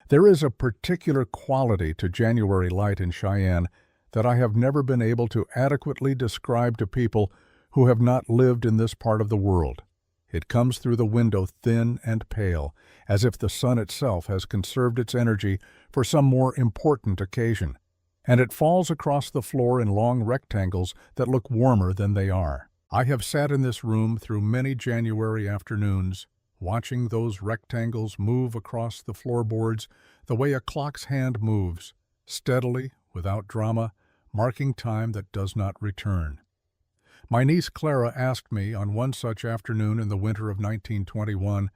There is a particular quality to January light in Cheyenne that I have never been able to adequately describe to people who have not lived in this part of the world. It comes through the window thin and pale, as if the sun itself has conserved its energy for some more important occasion, and it falls across the floor in long rectangles that look warmer than they are. I have sat in this room through many January afternoons, watching those rectangles move across the floorboards the way a clock's hand moves, steadily, without drama, marking time that does not return. My niece Clara asked me on one such afternoon in the winter of 1921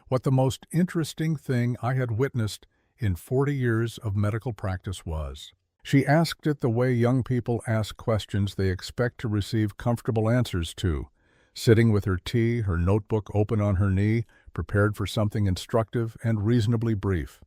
what the most interesting thing I had witnessed in 40 years of medical practice was. She asked it the way young people ask questions they expect to receive comfortable answers to, sitting with her tea, her notebook open on her knee, prepared for something instructive and reasonably brief.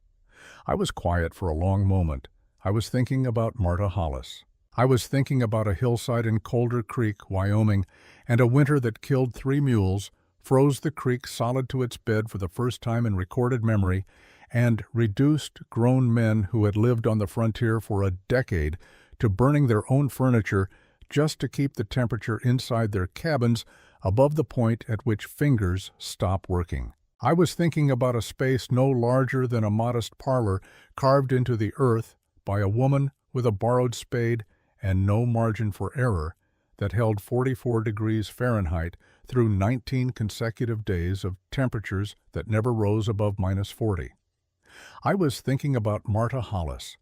I was quiet for a long moment. I was thinking about Marta Hollis. I was thinking about a hillside in Colder Creek, Wyoming, and a winter that killed 3 mules, froze the creek solid to its bed for the first time in recorded memory, and reduced grown men who had lived on the frontier for a decade to burning their own furniture just to keep the temperature inside their cabins above the point at which fingers stop working. I was thinking about a space no larger than a modest parlor carved into the earth by a woman with a borrowed spade and no margin for error that held 44 degrees Fahrenheit through 19 consecutive days of temperatures that never rose above -40. I was thinking about Marta Hollis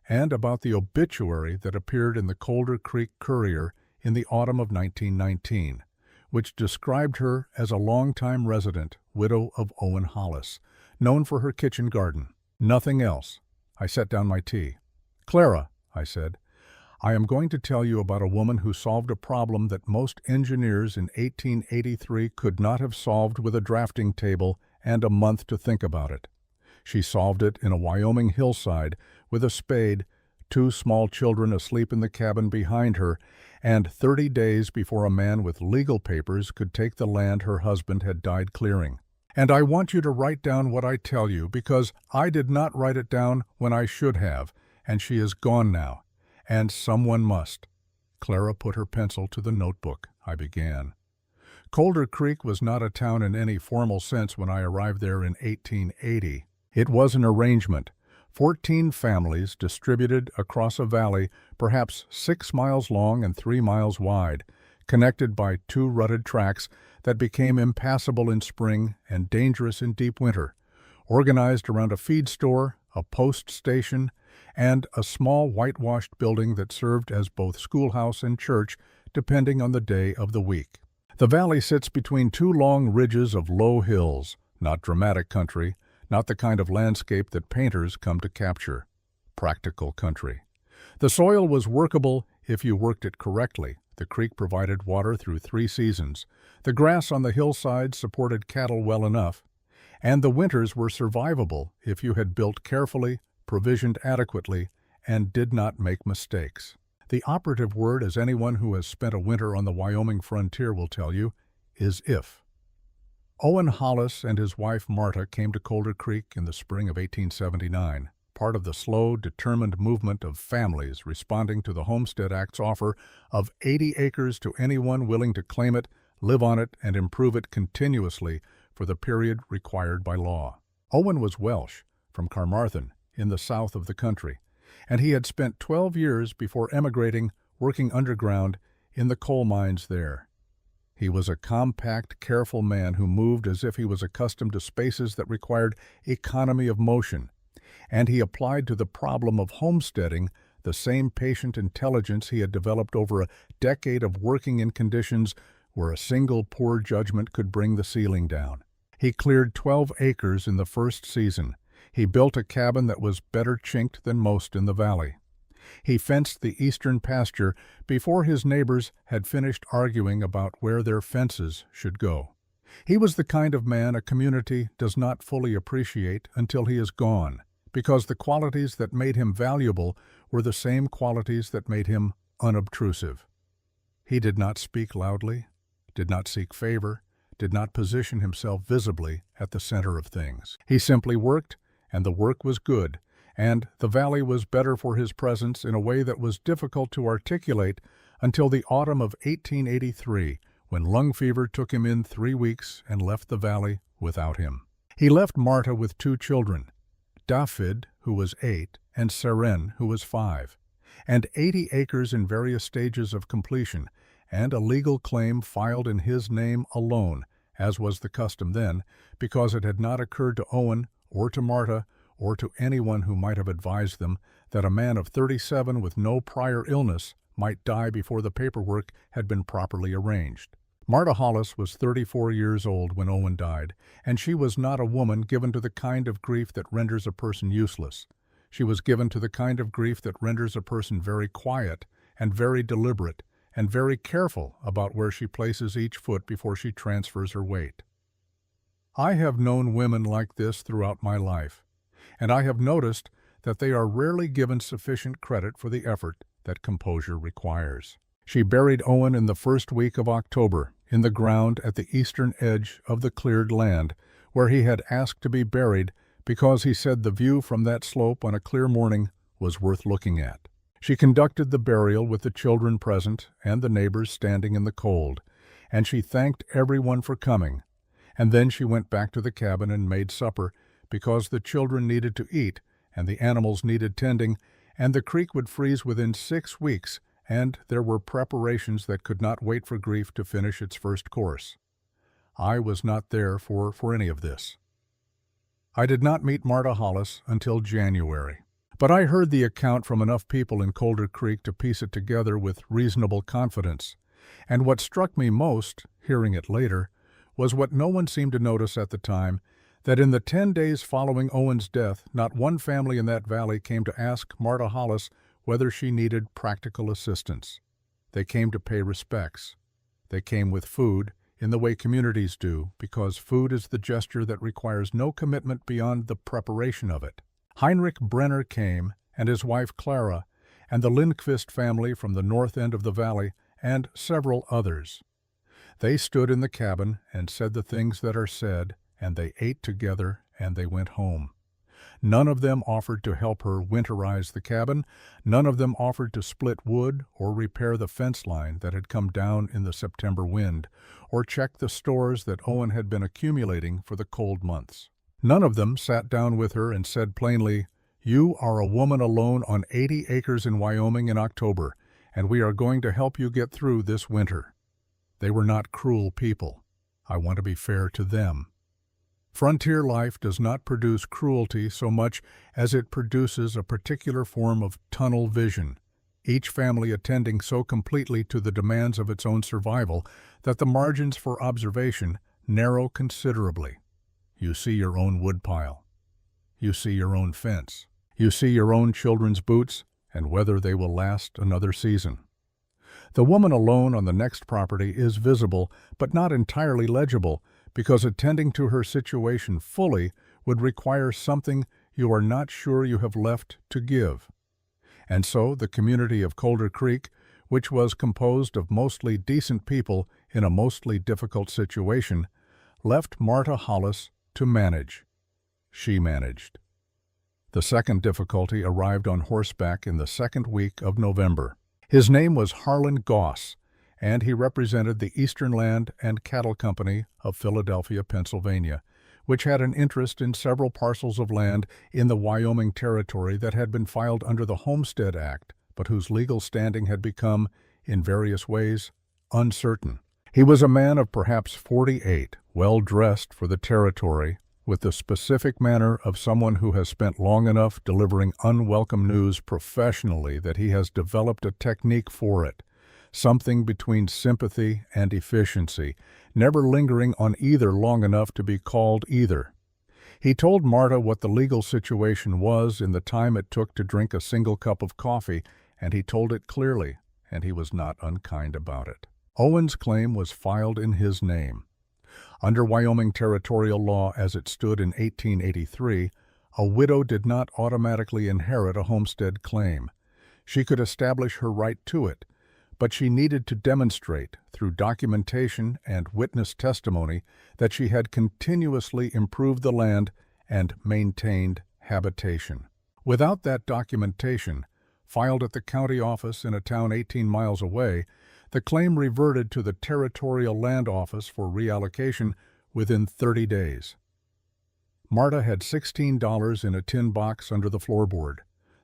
and about the obituary that appeared in the Colder Creek Courier in the autumn of 1919, which described her as a longtime resident, widow of Owen Hollis, known for her kitchen garden. Nothing else. I set down my tea. "Clara," I said, "I am going to tell you about a woman who solved a problem that most engineers in 1883 could not have solved with a drafting table and a month to think about it. She solved it in a Wyoming hillside with a spade, 2 small children asleep in the cabin behind her, and 30 days before a man with legal papers could take the land her husband had died clearing. And I want you to write down what I tell you, because I did not write it down when I should have, and she is gone now. And someone must." Clara put her pencil to the notebook. I began. Colder Creek was not a town in any formal sense when I arrived there in 1880. It was an arrangement. 14 families distributed across a valley perhaps 6 miles long and 3 miles wide, connected by 2 rutted tracks that became impassable in spring and dangerous in deep winter, organized around a feed store, a post station, and a small whitewashed building that served as both schoolhouse and church, depending on the day of the week. The valley sits between 2 long ridges of low hills, not dramatic country, not the kind of landscape that painters come to capture. Practical country. The soil was workable if you worked it correctly. The creek provided water through 3 seasons. The grass on the hillside supported cattle well enough, and the winters were survivable if you had built carefully, provisioned adequately, and did not make mistakes. The operative word, as anyone who has spent a winter on the Wyoming frontier will tell you, is if. Owen Hollis and his wife Marta came to Colder Creek in the spring of 1879, part of the slow, determined movement of families responding to the Homestead Act's offer of 80 acres to anyone willing to claim it, live on it, and improve it continuously for the period required by law. Owen was Welsh, from Carmarthen, in the south of the country, and he had spent 12 years before emigrating, working underground in the coal mines there. He was a compact, careful man who moved as if he was accustomed to spaces that required economy of motion, and he applied to the problem of homesteading the same patient intelligence he had developed over a decade of working in conditions where a single poor judgment could bring the ceiling down. He cleared 12 acres in the first season. He built a cabin that was better chinked than most in the valley. He fenced the eastern pasture before his neighbors had finished arguing about where their fences should go. He was the kind of man a community does not fully appreciate until he is gone, because the qualities that made him valuable were the same qualities that made him unobtrusive. He did not speak loudly, did not seek favor, did not position himself visibly at the center of things. He simply worked and the work was good, and the valley was better for his presence in a way that was difficult to articulate until the autumn of 1883, when lung fever took him in 3 weeks and left the valley without him. He left Marta with 2 children, Dafydd, who was 8, and Seren, who was 5, and 80 acres in various stages of completion, and a legal claim filed in his name alone, as was the custom then, because it had not occurred to Owen or to Marta or to anyone who might have advised them that a man of 37 with no prior illness might die before the paperwork had been properly arranged. Marta Hollis was 34 years old when Owen died, and she was not a woman given to the kind of grief that renders a person useless. She was given to the kind of grief that renders a person very quiet and very deliberate and very careful about where she places each foot before she transfers her weight. I have known women like this throughout my life, and I have noticed that they are rarely given sufficient credit for the effort that composure requires. She buried Owen in the first week of October, in the ground at the eastern edge of the cleared land, where he had asked to be buried because he said the view from that slope on a clear morning was worth looking at. She conducted the burial with the children present and the neighbors standing in the cold, and she thanked everyone for coming, and then she went back to the cabin and made supper because the children needed to eat and the animals needed tending, and the creek would freeze within 6 weeks, and there were preparations that could not wait for grief to finish its first course. I was not there for any of this. I did not meet Marta Hollis until January, but I heard the account from enough people in Colder Creek to piece it together with reasonable confidence, and what struck me most, hearing it later, was what no one seemed to notice at the time, that in the 10 days following Owen's death, not one family in that valley came to ask Marta Hollis whether she needed practical assistance. They came to pay respects. They came with food, in the way communities do, because food is the gesture that requires no commitment beyond the preparation of it. Heinrich Brenner came, and his wife Clara, and the Lindqvist family from the north end of the valley, and several others. They stood in the cabin and said the things that are said, and they ate together, and they went home. None of them offered to help her winterize the cabin. None of them offered to split wood or repair the fence line that had come down in the September wind, or check the stores that Owen had been accumulating for the cold months. None of them sat down with her and said plainly, "You are a woman alone on 80 acres in Wyoming in October, and we are going to help you get through this winter." They were not cruel people. I want to be fair to them. Frontier life does not produce cruelty so much as it produces a particular form of tunnel vision, each family attending so completely to the demands of its own survival that the margins for observation narrow considerably. You see your own woodpile. You see your own fence. You see your own children's boots and whether they will last another season. The woman alone on the next property is visible, but not entirely legible, because attending to her situation fully would require something you are not sure you have left to give. And so the community of Colder Creek, which was composed of mostly decent people in a mostly difficult situation, left Marta Hollis to manage. She managed. The second difficulty arrived on horseback in the second week of November. His name was Harlan Goss, and he represented the Eastern Land and Cattle Company of Philadelphia, Pennsylvania, which had an interest in several parcels of land in the Wyoming Territory that had been filed under the Homestead Act, but whose legal standing had become, in various ways, uncertain. He was a man of perhaps 48, well-dressed for the territory, with the specific manner of someone who has spent long enough delivering unwelcome news professionally that he has developed a technique for it, something between sympathy and efficiency, never lingering on either long enough to be called either. He told Marta what the legal situation was in the time it took to drink a single cup of coffee, and he told it clearly, and he was not unkind about it. Owen's claim was filed in his name. Under Wyoming territorial law as it stood in 1883, a widow did not automatically inherit a homestead claim. She could establish her right to it, but she needed to demonstrate, through documentation and witness testimony, that she had continuously improved the land and maintained habitation. Without that documentation, filed at the county office in a town 18 miles away, the claim reverted to the Territorial Land Office for reallocation within 30 days. Marta had $16 in a tin box under the floorboard.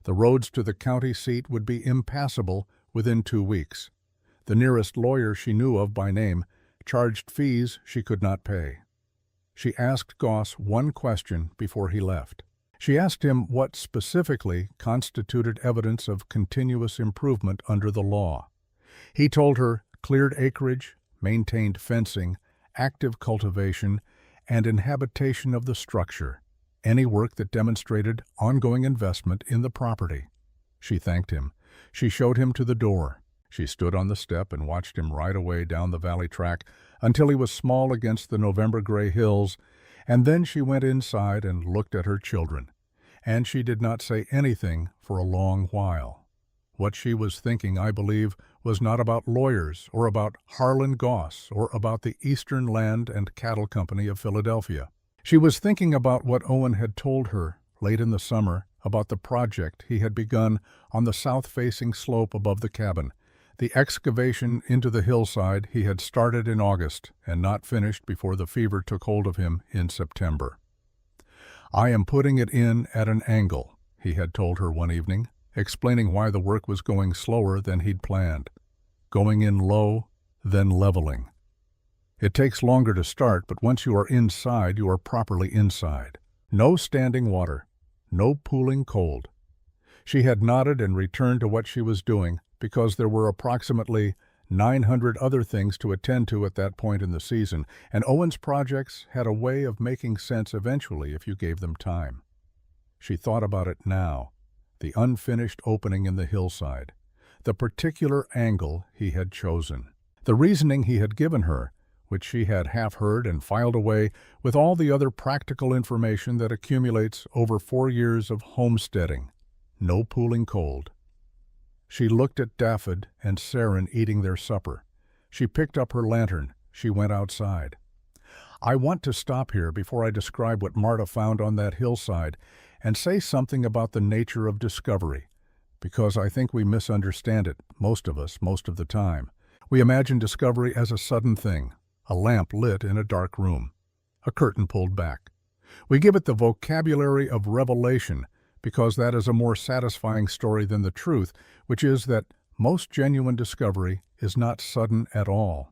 The roads to the county seat would be impassable within 2 weeks. The nearest lawyer she knew of by name charged fees she could not pay. She asked Goss one question before he left. She asked him what specifically constituted evidence of continuous improvement under the law. He told her cleared acreage, maintained fencing, active cultivation, and inhabitation of the structure, any work that demonstrated ongoing investment in the property. She thanked him. She showed him to the door. She stood on the step and watched him ride away down the valley track until he was small against the November gray hills, and then she went inside and looked at her children. And she did not say anything for a long while. What she was thinking, I believe, was not about lawyers or about Harlan Goss or about the Eastern Land and Cattle Company of Philadelphia. She was thinking about what Owen had told her late in the summer about the project he had begun on the south-facing slope above the cabin, the excavation into the hillside he had started in August and not finished before the fever took hold of him in September. "I am putting it in at an angle," he had told her one evening, explaining why the work was going slower than he'd planned. Going in low, then leveling. It takes longer to start, but once you are inside, you are properly inside. No standing water, no pooling cold. She had nodded and returned to what she was doing because there were approximately 900 other things to attend to at that point in the season, and Owen's projects had a way of making sense eventually if you gave them time. She thought about it now, the unfinished opening in the hillside, the particular angle he had chosen, the reasoning he had given her, which she had half heard and filed away with all the other practical information that accumulates over 4 years of homesteading. No pooling cold. She looked at Daffod and Saren eating their supper. She picked up her lantern. She went outside. I want to stop here before I describe what Marta found on that hillside and say something about the nature of discovery, because I think we misunderstand it, most of us, most of the time. We imagine discovery as a sudden thing, a lamp lit in a dark room, a curtain pulled back. We give it the vocabulary of revelation because that is a more satisfying story than the truth, which is that most genuine discovery is not sudden at all.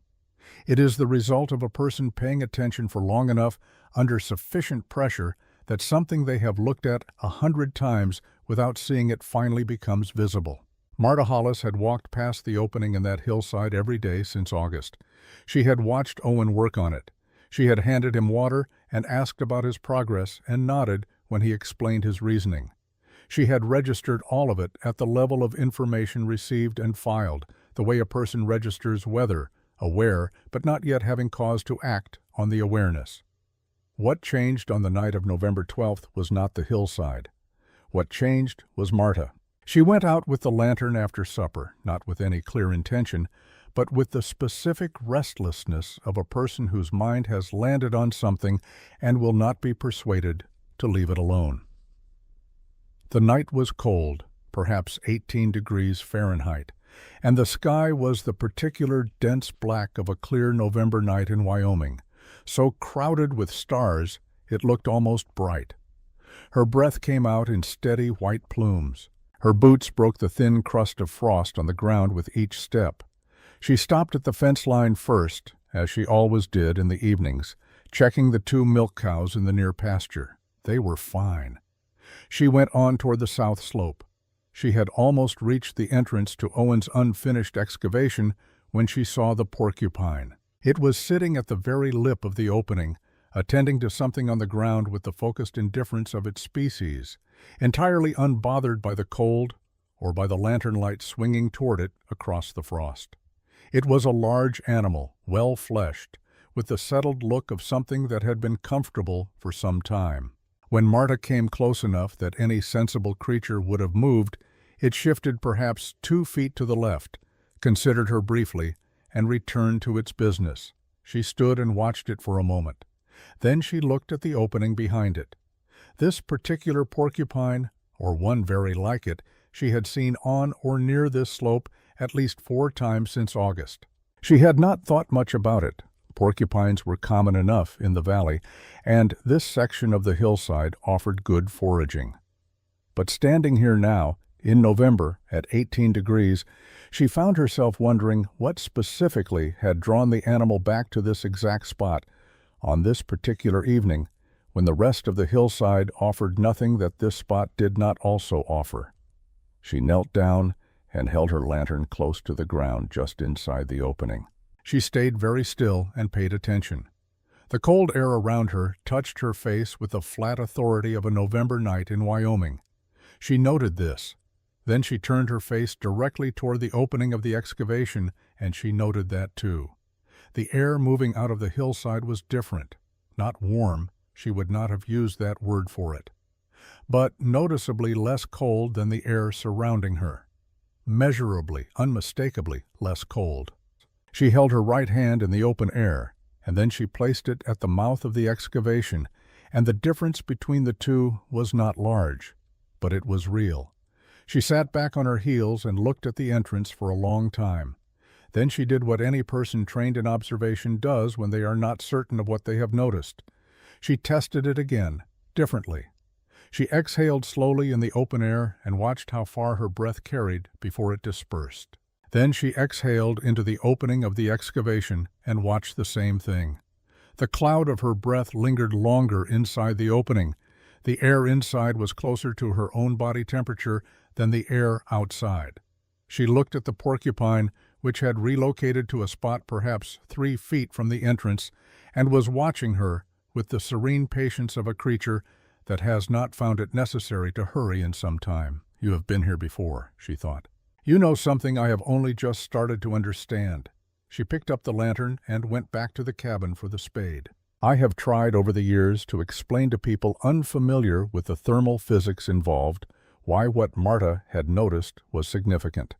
It is the result of a person paying attention for long enough under sufficient pressure that something they have looked at 100 times without seeing it finally becomes visible. Marta Hollis had walked past the opening in that hillside every day since August. She had watched Owen work on it. She had handed him water and asked about his progress and nodded when he explained his reasoning. She had registered all of it at the level of information received and filed, the way a person registers weather, aware but not yet having cause to act on the awareness. What changed on the night of November 12th was not the hillside. What changed was Marta. She went out with the lantern after supper, not with any clear intention, but with the specific restlessness of a person whose mind has landed on something and will not be persuaded to leave it alone. The night was cold, perhaps 18 degrees Fahrenheit, and the sky was the particular dense black of a clear November night in Wyoming, so crowded with stars it looked almost bright. Her breath came out in steady white plumes. Her boots broke the thin crust of frost on the ground with each step. She stopped at the fence line first, as she always did in the evenings, checking the 2 milk cows in the near pasture. They were fine. She went on toward the south slope. She had almost reached the entrance to Owen's unfinished excavation when she saw the porcupine. It was sitting at the very lip of the opening, attending to something on the ground with the focused indifference of its species, entirely unbothered by the cold or by the lantern light swinging toward it across the frost. It was a large animal, well-fleshed, with the settled look of something that had been comfortable for some time. When Marta came close enough that any sensible creature would have moved, it shifted perhaps 2 feet to the left, considered her briefly, and returned to its business. She stood and watched it for a moment. Then she looked at the opening behind it. This particular porcupine, or one very like it, she had seen on or near this slope at least 4 times since August. She had not thought much about it. Porcupines were common enough in the valley, and this section of the hillside offered good foraging. But standing here now, in November, at 18 degrees, she found herself wondering what specifically had drawn the animal back to this exact spot on this particular evening, when the rest of the hillside offered nothing that this spot did not also offer. She knelt down and held her lantern close to the ground just inside the opening. She stayed very still and paid attention. The cold air around her touched her face with the flat authority of a November night in Wyoming. She noted this. Then she turned her face directly toward the opening of the excavation, and she noted that too. The air moving out of the hillside was different. Not warm, she would not have used that word for it, but noticeably less cold than the air surrounding her. Measurably, unmistakably less cold. She held her right hand in the open air, and then she placed it at the mouth of the excavation, and the difference between the two was not large, but it was real. She sat back on her heels and looked at the entrance for a long time. Then she did what any person trained in observation does when they are not certain of what they have noticed. She tested it again, differently. She exhaled slowly in the open air and watched how far her breath carried before it dispersed. Then she exhaled into the opening of the excavation and watched the same thing. The cloud of her breath lingered longer inside the opening. The air inside was closer to her own body temperature than the air outside. She looked at the porcupine, which had relocated to a spot perhaps 3 feet from the entrance, and was watching her with the serene patience of a creature that has not found it necessary to hurry in some time. "You have been here before," she thought. "You know something I have only just started to understand." She picked up the lantern and went back to the cabin for the spade. I have tried over the years to explain to people unfamiliar with the thermal physics involved why what Marta had noticed was significant,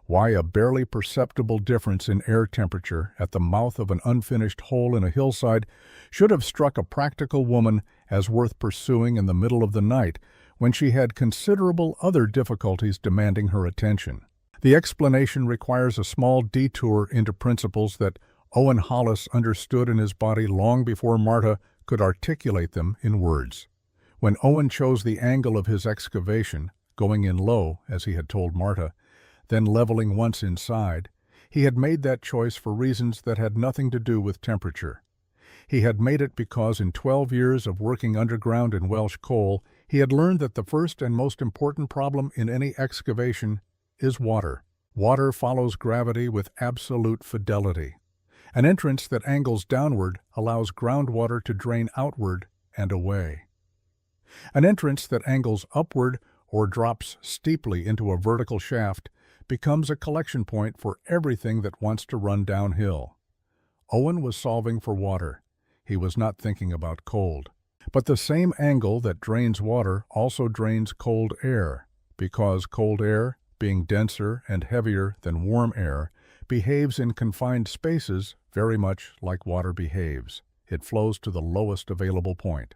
why a barely perceptible difference in air temperature at the mouth of an unfinished hole in a hillside should have struck a practical woman as worth pursuing in the middle of the night when she had considerable other difficulties demanding her attention. The explanation requires a small detour into principles that Owen Hollis understood in his body long before Marta could articulate them in words. When Owen chose the angle of his excavation, going in low, as he had told Marta, then leveling once inside, he had made that choice for reasons that had nothing to do with temperature. He had made it because in 12 years of working underground in Welsh coal, he had learned that the first and most important problem in any excavation is water. Water follows gravity with absolute fidelity. An entrance that angles downward allows groundwater to drain outward and away. An entrance that angles upward or drops steeply into a vertical shaft becomes a collection point for everything that wants to run downhill. Owen was solving for water. He was not thinking about cold. But the same angle that drains water also drains cold air, because cold air, being denser and heavier than warm air, behaves in confined spaces very much like water behaves. It flows to the lowest available point.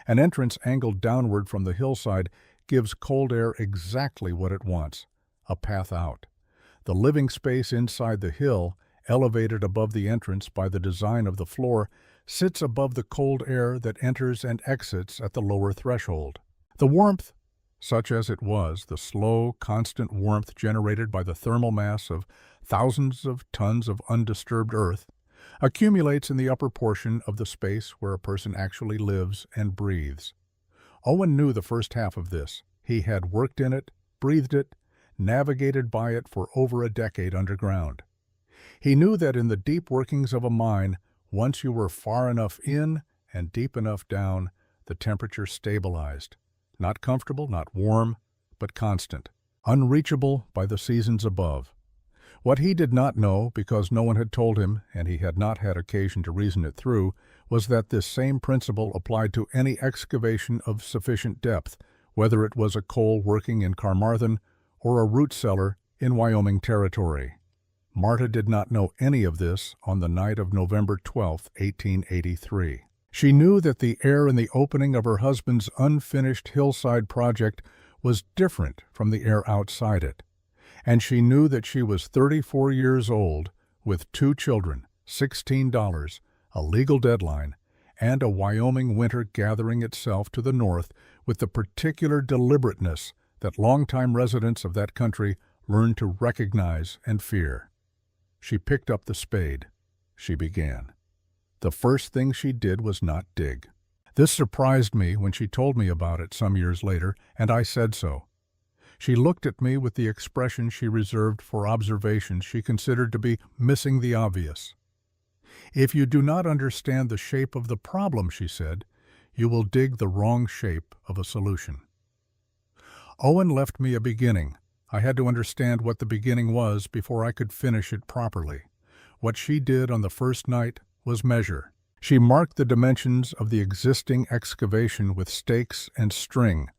An entrance angled downward from the hillside gives cold air exactly what it wants, a path out. The living space inside the hill, elevated above the entrance by the design of the floor, sits above the cold air that enters and exits at the lower threshold. The warmth, such as it was, the slow, constant warmth generated by the thermal mass of thousands of tons of undisturbed earth, accumulates in the upper portion of the space where a person actually lives and breathes. Owen knew the first half of this. He had worked in it, breathed it, navigated by it for over a decade underground. He knew that in the deep workings of a mine, once you were far enough in and deep enough down, the temperature stabilized. Not comfortable, not warm, but constant, unreachable by the seasons above. What he did not know, because no one had told him and he had not had occasion to reason it through, was that this same principle applied to any excavation of sufficient depth, whether it was a coal working in Carmarthen or a root cellar in Wyoming Territory. Marta did not know any of this on the night of November 12, 1883. She knew that the air in the opening of her husband's unfinished hillside project was different from the air outside it, and she knew that she was 34 years old, with 2 children, $16, a legal deadline, and a Wyoming winter gathering itself to the north with the particular deliberateness that longtime residents of that country learned to recognize and fear. She picked up the spade. She began. The first thing she did was not dig. This surprised me when she told me about it some years later, and I said so. She looked at me with the expression she reserved for observations she considered to be missing the obvious. "If you do not understand the shape of the problem," she said, "you will dig the wrong shape of a solution." Owen left me a beginning. I had to understand what the beginning was before I could finish it properly. What she did on the first night was measure. She marked the dimensions of the existing excavation with stakes and string.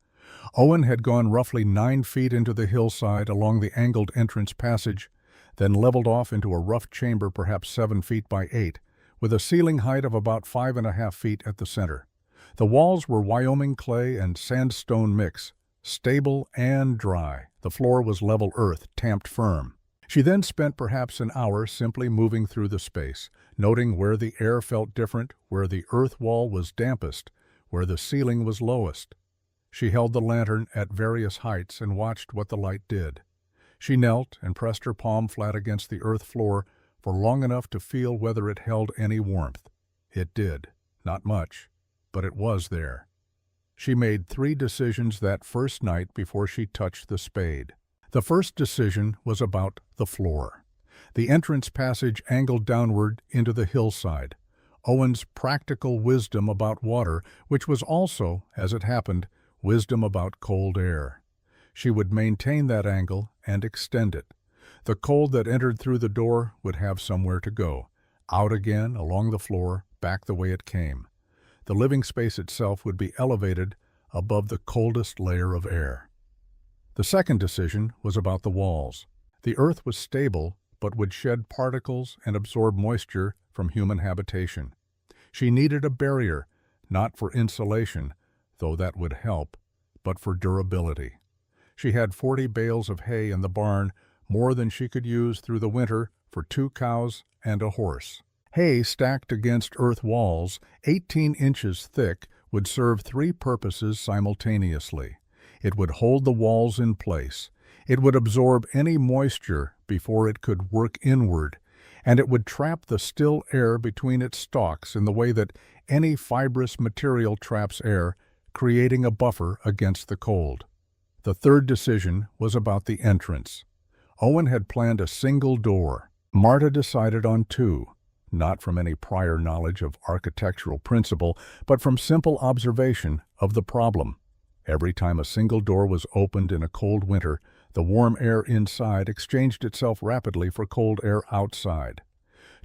Owen had gone roughly 9 feet into the hillside along the angled entrance passage, then leveled off into a rough chamber perhaps 7 feet by 8, with a ceiling height of about 5.5 feet at the center. The walls were Wyoming clay and sandstone mix, stable and dry. The floor was level earth, tamped firm. She then spent perhaps an hour simply moving through the space, noting where the air felt different, where the earth wall was dampest, where the ceiling was lowest. She held the lantern at various heights and watched what the light did. She knelt and pressed her palm flat against the earth floor for long enough to feel whether it held any warmth. It did. Not much, but it was there. She made 3 decisions that first night before she touched the spade. The first decision was about the floor. The entrance passage angled downward into the hillside. Owen's practical wisdom about water, which was also, as it happened, wisdom about cold air. She would maintain that angle and extend it. The cold that entered through the door would have somewhere to go, out again along the floor, back the way it came. The living space itself would be elevated above the coldest layer of air. The second decision was about the walls. The earth was stable, but would shed particles and absorb moisture from human habitation. She needed a barrier, not for insulation, though that would help, but for durability. She had 40 bales of hay in the barn, more than she could use through the winter for 2 cows and a horse. Hay stacked against earth walls, 18 inches thick, would serve 3 purposes simultaneously. It would hold the walls in place. It would absorb any moisture before it could work inward, and it would trap the still air between its stalks in the way that any fibrous material traps air, creating a buffer against the cold. The third decision was about the entrance. Owen had planned a single door. Marta decided on 2. Not from any prior knowledge of architectural principle, but from simple observation of the problem. Every time a single door was opened in a cold winter, the warm air inside exchanged itself rapidly for cold air outside.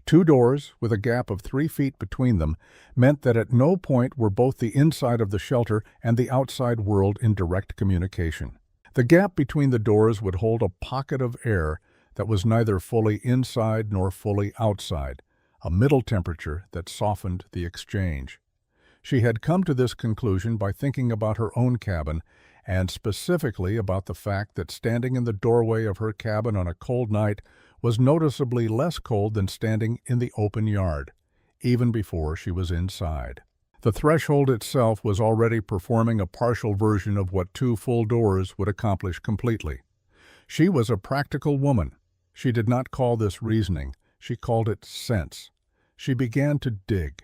2 doors, with a gap of 3 feet between them, meant that at no point were both the inside of the shelter and the outside world in direct communication. The gap between the doors would hold a pocket of air that was neither fully inside nor fully outside, a middle temperature that softened the exchange. She had come to this conclusion by thinking about her own cabin, and specifically about the fact that standing in the doorway of her cabin on a cold night was noticeably less cold than standing in the open yard, even before she was inside. The threshold itself was already performing a partial version of what 2 full doors would accomplish completely. She was a practical woman. She did not call this reasoning. She called it sense. She began to dig.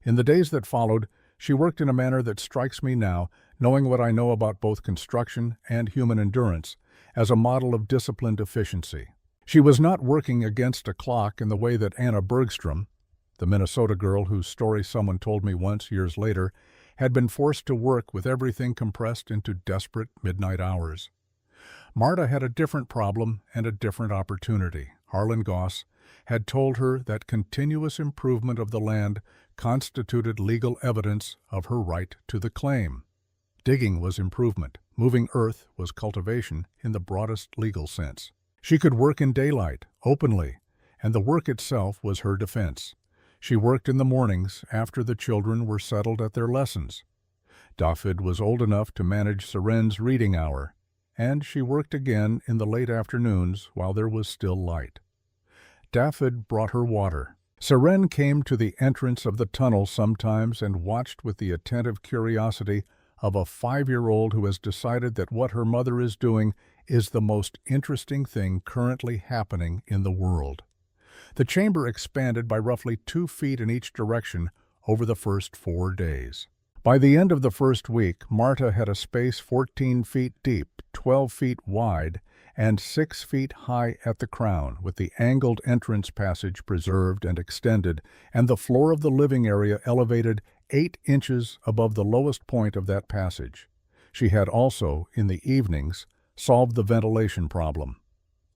In the days that followed, she worked in a manner that strikes me now, knowing what I know about both construction and human endurance, as a model of disciplined efficiency. She was not working against a clock in the way that Anna Bergstrom, the Minnesota girl whose story someone told me once years later, had been forced to work with everything compressed into desperate midnight hours. Marta had a different problem and a different opportunity. Harlan Goss had told her that continuous improvement of the land constituted legal evidence of her right to the claim. Digging was improvement. Moving earth was cultivation in the broadest legal sense. She could work in daylight, openly, and the work itself was her defense. She worked in the mornings after the children were settled at their lessons. Dafydd was old enough to manage Seren's reading hour, and she worked again in the late afternoons while there was still light. Dafydd brought her water. Seren came to the entrance of the tunnel sometimes and watched with the attentive curiosity of a 5-year-old who has decided that what her mother is doing is the most interesting thing currently happening in the world. The chamber expanded by roughly 2 feet in each direction over the first 4 days. By the end of the first week, Marta had a space 14 feet deep, 12 feet wide, and 6 feet high at the crown, with the angled entrance passage preserved and extended, and the floor of the living area elevated 8 inches above the lowest point of that passage. She had also, in the evenings, solved the ventilation problem.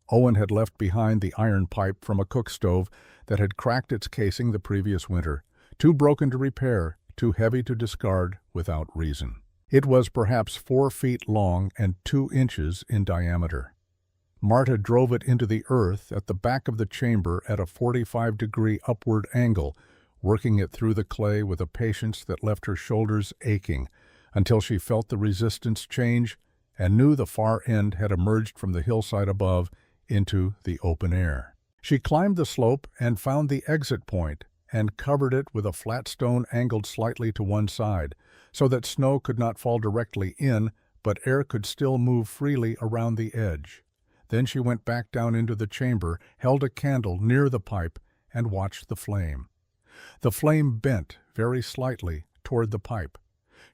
Owen had left behind the iron pipe from a cook stove that had cracked its casing the previous winter, too broken to repair, too heavy to discard without reason. It was perhaps 4 feet long and 2 inches in diameter. Marta drove it into the earth at the back of the chamber at a 45-degree upward angle, working it through the clay with a patience that left her shoulders aching, until she felt the resistance change and knew the far end had emerged from the hillside above into the open air. She climbed the slope and found the exit point and covered it with a flat stone angled slightly to one side, so that snow could not fall directly in, but air could still move freely around the edge. Then she went back down into the chamber, held a candle near the pipe, and watched the flame. The flame bent very slightly toward the pipe.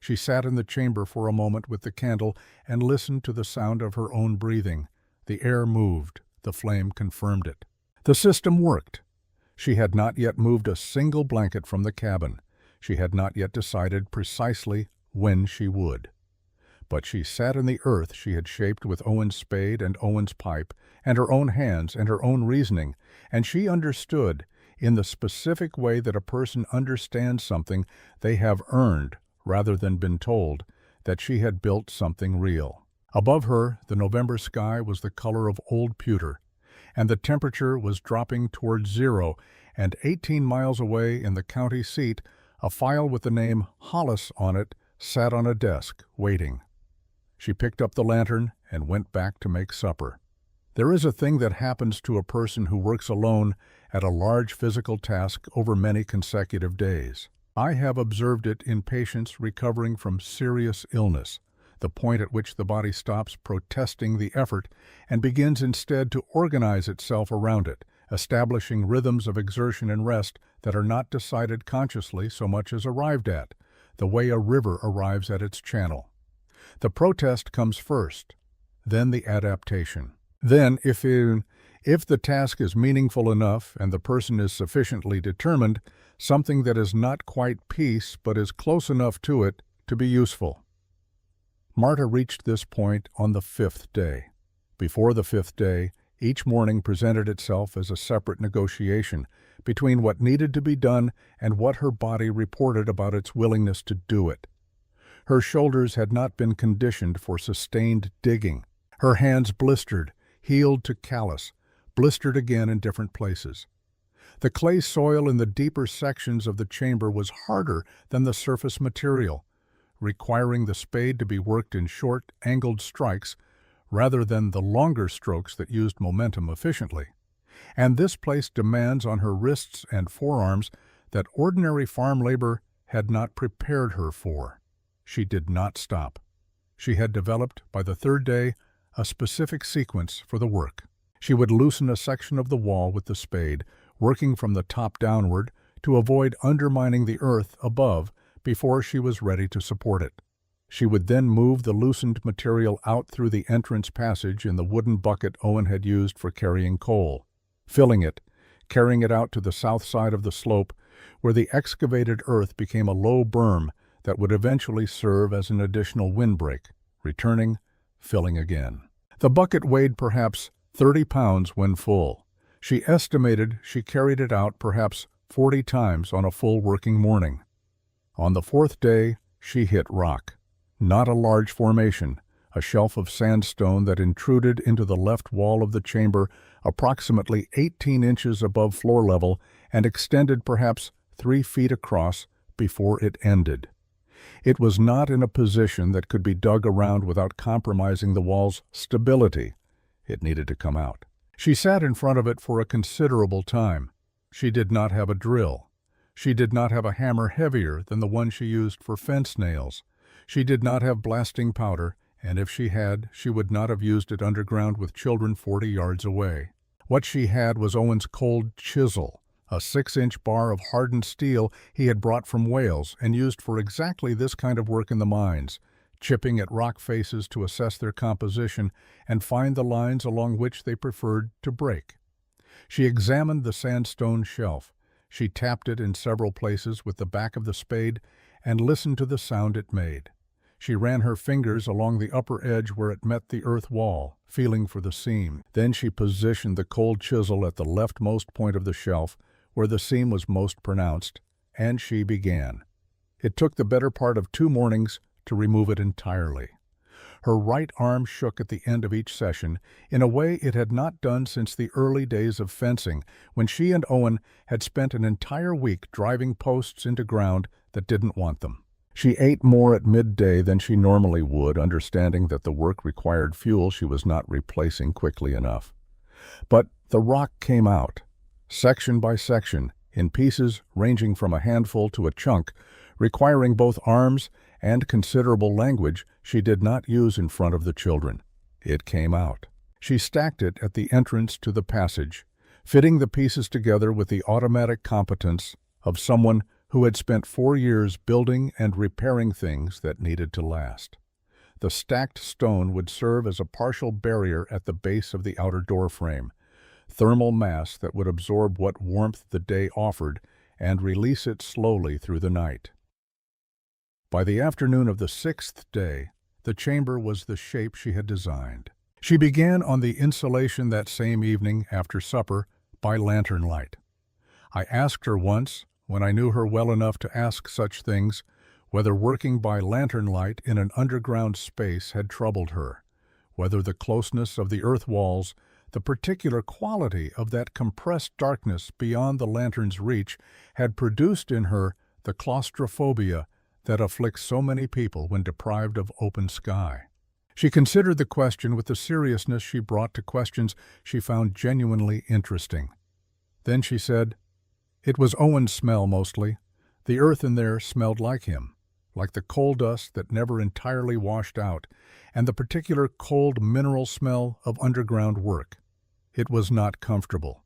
She sat in the chamber for a moment with the candle and listened to the sound of her own breathing. The air moved. The flame confirmed it. The system worked. She had not yet moved a single blanket from the cabin. She had not yet decided precisely when she would. But she sat in the earth she had shaped with Owen's spade and Owen's pipe, and her own hands and her own reasoning, and she understood, in the specific way that a person understands something they have earned rather than been told, that she had built something real. Above her, the November sky was the color of old pewter, and the temperature was dropping towards 0, and 18 miles away in the county seat, a file with the name Hollis on it sat on a desk, waiting. She picked up the lantern and went back to make supper. There is a thing that happens to a person who works alone at a large physical task over many consecutive days. I have observed it in patients recovering from serious illness, the point at which the body stops protesting the effort and begins instead to organize itself around it, establishing rhythms of exertion and rest that are not decided consciously so much as arrived at, the way a river arrives at its channel. The protest comes first, then the adaptation. Then, if the task is meaningful enough and the person is sufficiently determined, something that is not quite peace but is close enough to it to be useful. Marta reached this point on the 5th day. Before the 5th day, each morning presented itself as a separate negotiation between what needed to be done and what her body reported about its willingness to do it. Her shoulders had not been conditioned for sustained digging. Her hands blistered, healed to callus, blistered again in different places. The clay soil in the deeper sections of the chamber was harder than the surface material, requiring the spade to be worked in short, angled strikes rather than the longer strokes that used momentum efficiently. And this placed demands on her wrists and forearms that ordinary farm labor had not prepared her for. She did not stop. She had developed, by the 3rd day, a specific sequence for the work. She would loosen a section of the wall with the spade, working from the top downward to avoid undermining the earth above before she was ready to support it. She would then move the loosened material out through the entrance passage in the wooden bucket Owen had used for carrying coal, filling it, carrying it out to the south side of the slope, where the excavated earth became a low berm that would eventually serve as an additional windbreak, returning, filling again. The bucket weighed perhaps 30 pounds when full. She estimated she carried it out perhaps 40 times on a full working morning. On the 4th day, she hit rock. Not a large formation, a shelf of sandstone that intruded into the left wall of the chamber approximately 18 inches above floor level and extended perhaps 3 feet across before it ended. It was not in a position that could be dug around without compromising the wall's stability. It needed to come out. She sat in front of it for a considerable time. She did not have a drill. She did not have a hammer heavier than the one she used for fence nails. She did not have blasting powder, and if she had, she would not have used it underground with children 40 yards away. What she had was Owen's cold chisel, a 6-inch bar of hardened steel he had brought from Wales and used for exactly this kind of work in the mines, chipping at rock faces to assess their composition and find the lines along which they preferred to break. She examined the sandstone shelf. She tapped it in several places with the back of the spade and listened to the sound it made. She ran her fingers along the upper edge where it met the earth wall, feeling for the seam. Then she positioned the cold chisel at the leftmost point of the shelf, where the seam was most pronounced, and she began. It took the better part of 2 mornings to remove it entirely. Her right arm shook at the end of each session in a way it had not done since the early days of fencing, when she and Owen had spent an entire week driving posts into ground that didn't want them. She ate more at midday than she normally would, understanding that the work required fuel she was not replacing quickly enough. But the rock came out, section by section, in pieces ranging from a handful to a chunk, requiring both arms and considerable language she did not use in front of the children. It came out. She stacked it at the entrance to the passage, fitting the pieces together with the automatic competence of someone who had spent 4 years building and repairing things that needed to last. The stacked stone would serve as a partial barrier at the base of the outer door frame, thermal mass that would absorb what warmth the day offered and release it slowly through the night. By the afternoon of the 6th day, the chamber was the shape she had designed. She began on the insulation that same evening after supper by lantern light. I asked her once, when I knew her well enough to ask such things, whether working by lantern light in an underground space had troubled her, whether the closeness of the earth walls, the particular quality of that compressed darkness beyond the lantern's reach, had produced in her the claustrophobia that afflicts so many people when deprived of open sky. She considered the question with the seriousness she brought to questions she found genuinely interesting. Then she said, "It was Owen's smell mostly. The earth in there smelled like him, like the coal dust that never entirely washed out, and the particular cold mineral smell of underground work. It was not comfortable,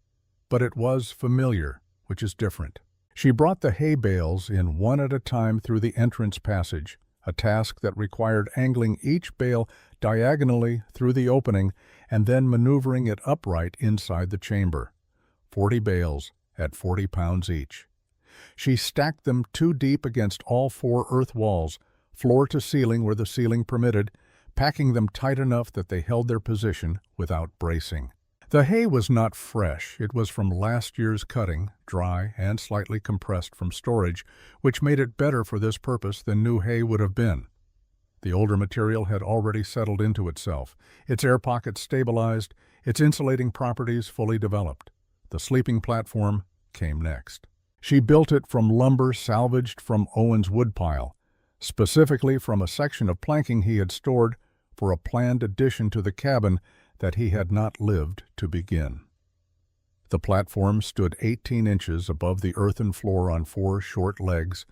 but it was familiar, which is different." She brought the hay bales in one at a time through the entrance passage, a task that required angling each bale diagonally through the opening and then maneuvering it upright inside the chamber. 40 bales at 40 pounds each. She stacked them 2 deep against all 4 earth walls, floor to ceiling where the ceiling permitted, packing them tight enough that they held their position without bracing. The hay was not fresh. It was from last year's cutting, dry and slightly compressed from storage, which made it better for this purpose than new hay would have been. The older material had already settled into itself, its air pockets stabilized, its insulating properties fully developed. The sleeping platform came next. She built it from lumber salvaged from Owen's woodpile, specifically from a section of planking he had stored for a planned addition to the cabin that he had not lived to begin. The platform stood 18 inches above the earthen floor on 4 short legs,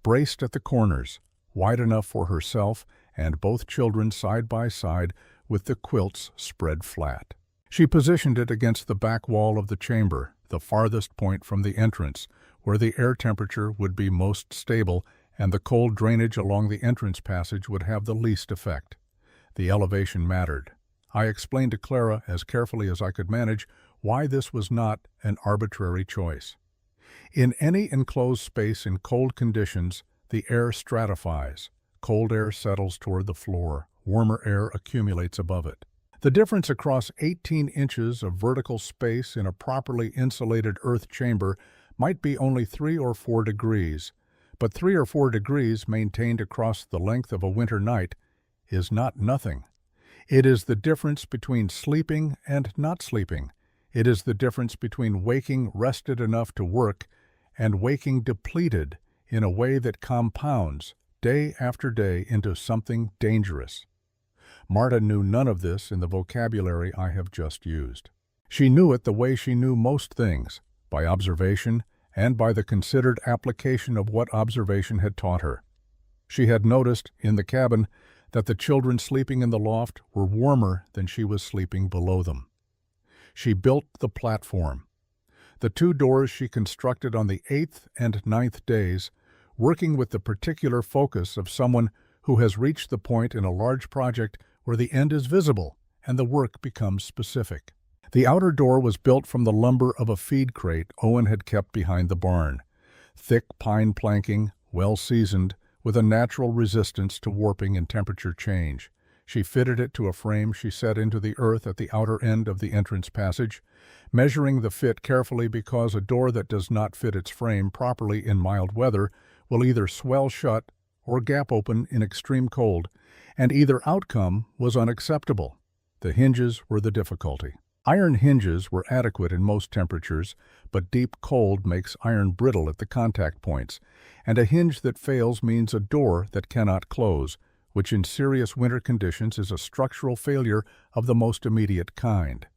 braced at the corners, wide enough for herself and both children side by side with the quilts spread flat. She positioned it against the back wall of the chamber, the farthest point from the entrance, where the air temperature would be most stable and the cold drainage along the entrance passage would have the least effect. The elevation mattered. I explained to Clara, as carefully as I could manage, why this was not an arbitrary choice. In any enclosed space in cold conditions, the air stratifies. Cold air settles toward the floor. Warmer air accumulates above it. The difference across 18 inches of vertical space in a properly insulated earth chamber might be only 3 or 4 degrees, but 3 or 4 degrees maintained across the length of a winter night is not nothing. It is the difference between sleeping and not sleeping. It is the difference between waking rested enough to work and waking depleted in a way that compounds day after day into something dangerous. Marta knew none of this in the vocabulary I have just used. She knew it the way she knew most things, by observation and by the considered application of what observation had taught her. She had noticed, in the cabin, that the children sleeping in the loft were warmer than she was sleeping below them. She built the platform. The 2 doors she constructed on the 8th and 9th days, working with the particular focus of someone who has reached the point in a large project where the end is visible and the work becomes specific. The outer door was built from the lumber of a feed crate Owen had kept behind the barn. Thick pine planking, well seasoned, with a natural resistance to warping and temperature change. She fitted it to a frame she set into the earth at the outer end of the entrance passage, measuring the fit carefully because a door that does not fit its frame properly in mild weather will either swell shut or gap open in extreme cold, and either outcome was unacceptable. The hinges were the difficulty. Iron hinges were adequate in most temperatures, but deep cold makes iron brittle at the contact points, and a hinge that fails means a door that cannot close, which in serious winter conditions is a structural failure of the most immediate kind.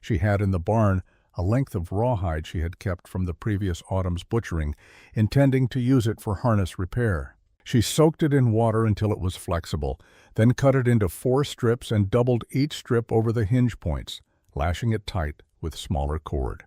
She had in the barn a length of rawhide she had kept from the previous autumn's butchering, intending to use it for harness repair. She soaked it in water until it was flexible, then cut it into 4 strips and doubled each strip over the hinge points, lashing it tight with smaller cord.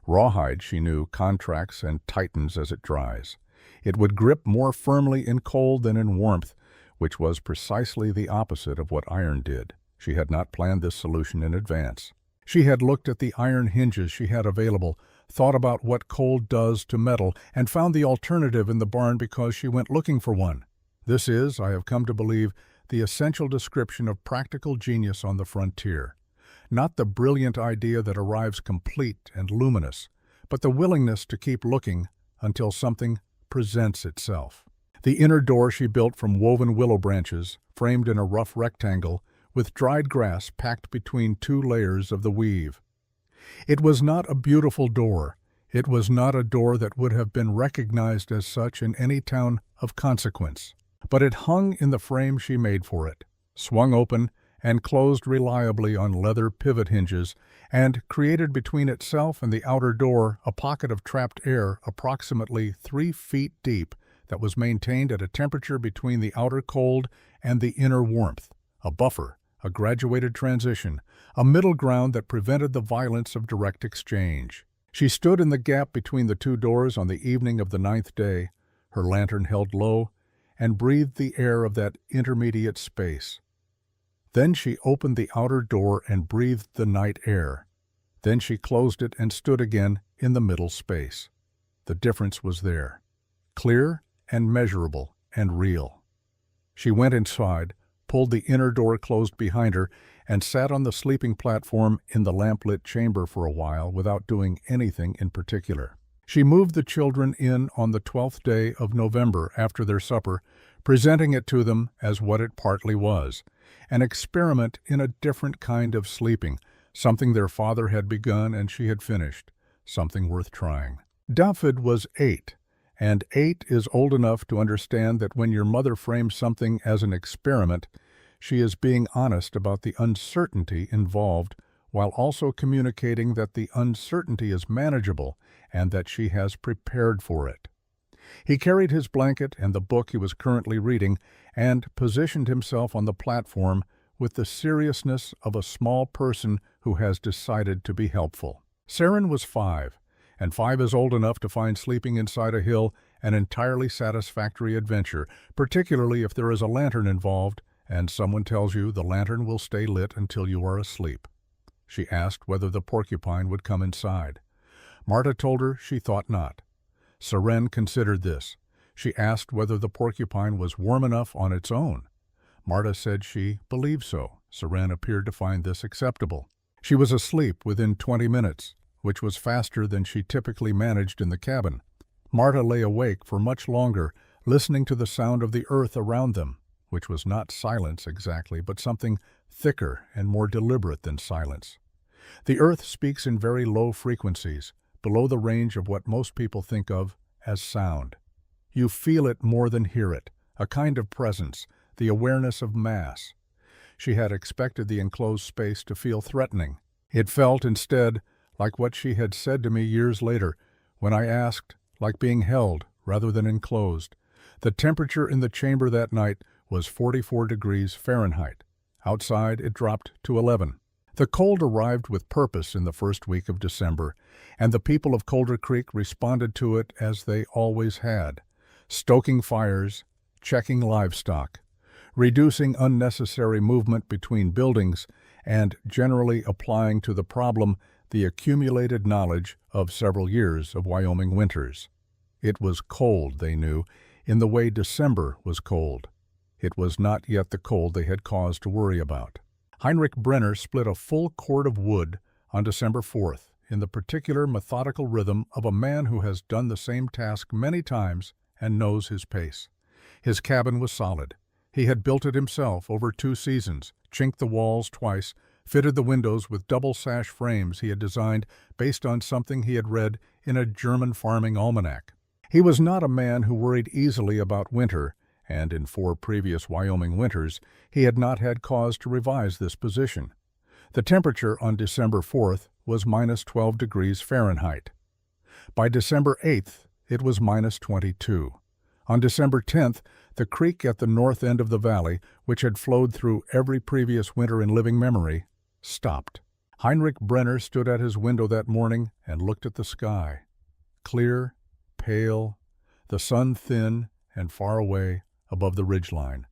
Rawhide, she knew, contracts and tightens as it dries. It would grip more firmly in cold than in warmth, which was precisely the opposite of what iron did. She had not planned this solution in advance. She had looked at the iron hinges she had available, thought about what cold does to metal, and found the alternative in the barn because she went looking for one. This is, I have come to believe, the essential description of practical genius on the frontier. Not the brilliant idea that arrives complete and luminous, but the willingness to keep looking until something presents itself. The inner door she built from woven willow branches, framed in a rough rectangle, with dried grass packed between 2 layers of the weave. It was not a beautiful door. It was not a door that would have been recognized as such in any town of consequence. But it hung in the frame she made for it, swung open, and closed reliably on leather pivot hinges, and created between itself and the outer door a pocket of trapped air approximately 3 feet deep that was maintained at a temperature between the outer cold and the inner warmth, a buffer, a graduated transition, a middle ground that prevented the violence of direct exchange. She stood in the gap between the 2 doors on the evening of the 9th day, her lantern held low, and breathed the air of that intermediate space. Then she opened the outer door and breathed the night air. Then she closed it and stood again in the middle space. The difference was there, clear and measurable and real. She went inside, pulled the inner door closed behind her, and sat on the sleeping platform in the lamplit chamber for a while without doing anything in particular. She moved the children in on the 12th day of November after their supper, presenting it to them as what it partly was, an experiment in a different kind of sleeping, something their father had begun and she had finished, something worth trying. David was 8, and 8 is old enough to understand that when your mother frames something as an experiment, she is being honest about the uncertainty involved while also communicating that the uncertainty is manageable and that she has prepared for it. He carried his blanket and the book he was currently reading and positioned himself on the platform with the seriousness of a small person who has decided to be helpful. Saren was 5, and 5 is old enough to find sleeping inside a hill an entirely satisfactory adventure, particularly if there is a lantern involved and someone tells you the lantern will stay lit until you are asleep. She asked whether the porcupine would come inside. Marta told her she thought not. Saren considered this. She asked whether the porcupine was warm enough on its own. Marta said she believed so. Saren appeared to find this acceptable. She was asleep within 20 minutes, which was faster than she typically managed in the cabin. Marta lay awake for much longer, listening to the sound of the earth around them, which was not silence exactly, but something thicker and more deliberate than silence. The earth speaks in very low frequencies, below the range of what most people think of as sound. You feel it more than hear it, a kind of presence, the awareness of mass. She had expected the enclosed space to feel threatening. It felt, instead, like what she had said to me years later, when I asked, like being held rather than enclosed. The temperature in the chamber that night was 44 degrees Fahrenheit. Outside, it dropped to 11. The cold arrived with purpose in the first week of December, and the people of Coulder Creek responded to it as they always had, stoking fires, checking livestock, reducing unnecessary movement between buildings, and generally applying to the problem the accumulated knowledge of several years of Wyoming winters. It was cold, they knew, in the way December was cold. It was not yet the cold they had cause to worry about. Heinrich Brenner split a full cord of wood on December 4th in the particular methodical rhythm of a man who has done the same task many times and knows his pace. His cabin was solid. He had built it himself over 2 seasons, chinked the walls twice, fitted the windows with double-sash frames he had designed based on something he had read in a German farming almanac. He was not a man who worried easily about winter, and in 4 previous Wyoming winters he had not had cause to revise this position. The temperature on December 4th was minus 12 degrees Fahrenheit. By December 8th, it was minus 22. On December 10th, the creek at the north end of the valley, which had flowed through every previous winter in living memory, stopped. Heinrich Brenner stood at his window that morning and looked at the sky. Clear, pale, the sun thin and far away above the ridgeline,